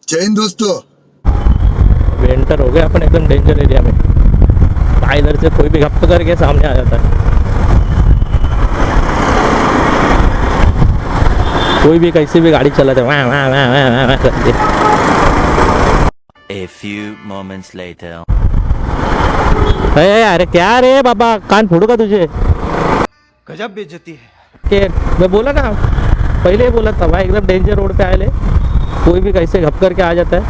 जय हिंद दोस्तों। अभी एंटर हो गए अपन एकदम डेंजर एरिया में। इधर से कोई भी घप्प करके सामने आ जाता है, कोई भी कैसी भी गाड़ी चलाते हैं वहाँ वहाँ वहाँ वहाँ वहाँ करके। A few moments later. अरे क्या रे बाबा, कान फोड़ू का तुझे? गजब बेइज्जती है। के मैं बोला ना, पहले ही बोला था भाई, एकदम डेंजर रोड पे आए ले, कोई भी कैसे घप करके आ जाता है।